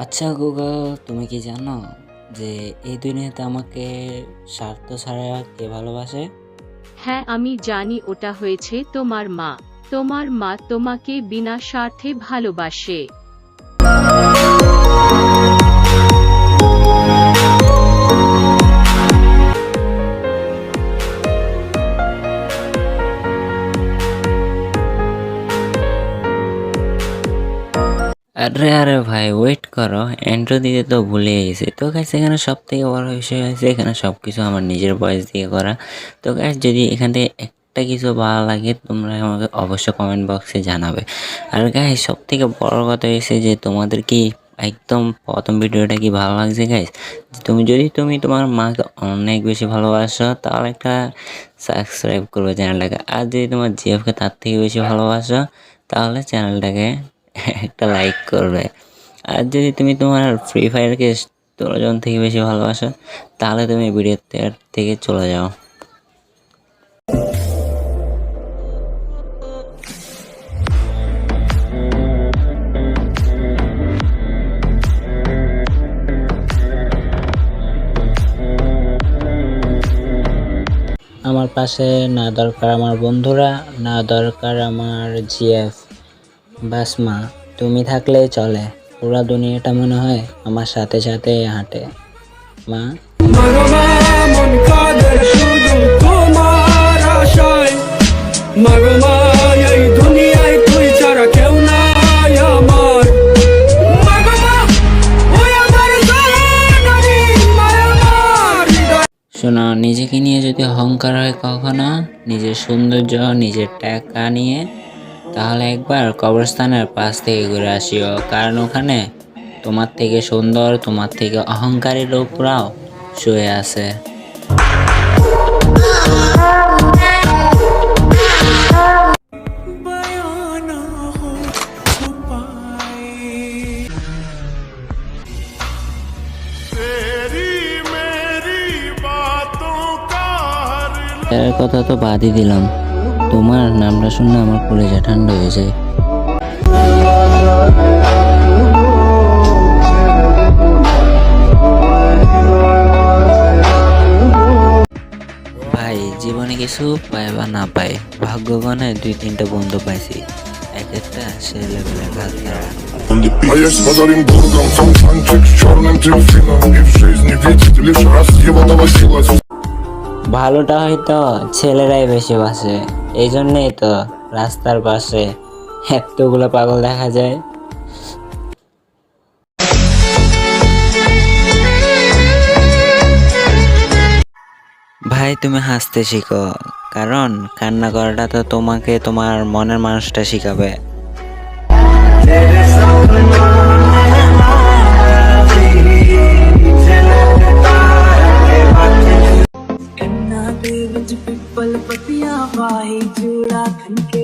আচ্ছা গুগল, তুমি কি জানো যে এই দুনিয়াতে আমাকে স্বার্থ ছাড়া কে ভালোবাসে? হ্যাঁ, আমি জানি, ওটা হয়েছে তোমার মা। তোমার মা তোমাকে বিনা স্বার্থে ভালোবাসে। আরে আরে ভাই, ওয়েট করো, এন্ট্রো দিতে তো ভুলে গেছি। তো গাইস, এখানে সব থেকে বড় বিষয় হয়েছে এখানে সব কিছু আমার নিজের ভয়েস দিয়ে করা। তো গাইস, যদি এখান থেকে একটা কিছু ভালো লাগে তোমরা আমাকে অবশ্যই কমেন্ট বক্সে জানাবে। আর গাইস, সব থেকে বড় কথা হয়েছে যে তোমাদের কি একদম প্রথম ভিডিওটা কি ভালো লাগছে গাইস? তুমি তোমার মাকে অনেক বেশি ভালোবাসো তাহলে একটা সাবস্ক্রাইব করবে চ্যানেলটাকে। আর যদি তোমার জিএফকে তার থেকে বেশি ভালোবাসো তাহলে চ্যানেলটাকে একটা লাইক করবে। আর যদি তুমি তোমার ফ্রি ফায়ারকে 16 জন থেকে বেশি ভালোবাসো তাহলে তুমি ভিডিও থেকে চলে যাও। আমার পাশে না দরকার আমার বন্ধুরা, না দরকার আমার জিএফ, বাস মা তুমি থাকলেই চলে। পুরা দুনিয়াটা মনে হয় আমার সাথে সাথে হাঁটে। মা, মাগমা মন কাঁদে শুধু তোমার আশায়। মাগমা এই দুনিয়ায় তুই ছাড়া কেউ নাই আমার। মাগমা ওই আমার জানানি মায়ার হৃদয়। শোনো, নিজেকে নিয়ে যদি অহংকার হয় কখনো, নিজের সৌন্দর্য নিজের টাকা নিয়ে, তাহলে একবার কবরস্থানের পাশ থেকে ঘুরে আসিও। কারণ ওখানে তোমার থেকে সুন্দর, তোমার থেকে অহংকারী লোকরাও শুয়ে আছে। এর কথা তো বাদই দিলাম, তোমার নামটা শুনলে আমার কলিজা ঠান্ডা হয়ে যায়। ভাই, জীবনে কিছু পায় বা না পায়, ভাগ্যবানে 2-3টা বন্ধু পাইছি, এক একটা সে লেভেলের কাজ তারা। А я с подарим городом фонтанчик с черным дельфином. И в жизни ведь лишь раз его доводилось. ভালোটা হয়তো ছেলেরাই বেশি বাসে, এই জন্যেই তো রাস্তার পাশে এতগুলো পাগল দেখা যায়। ভাই, তুমি হাসতে শিখো, কারণ কান্না করাটা তো তোমাকে তোমার মনের মানুষটা শিখাবে। पिपल पतिया वाही चूड़ा खनके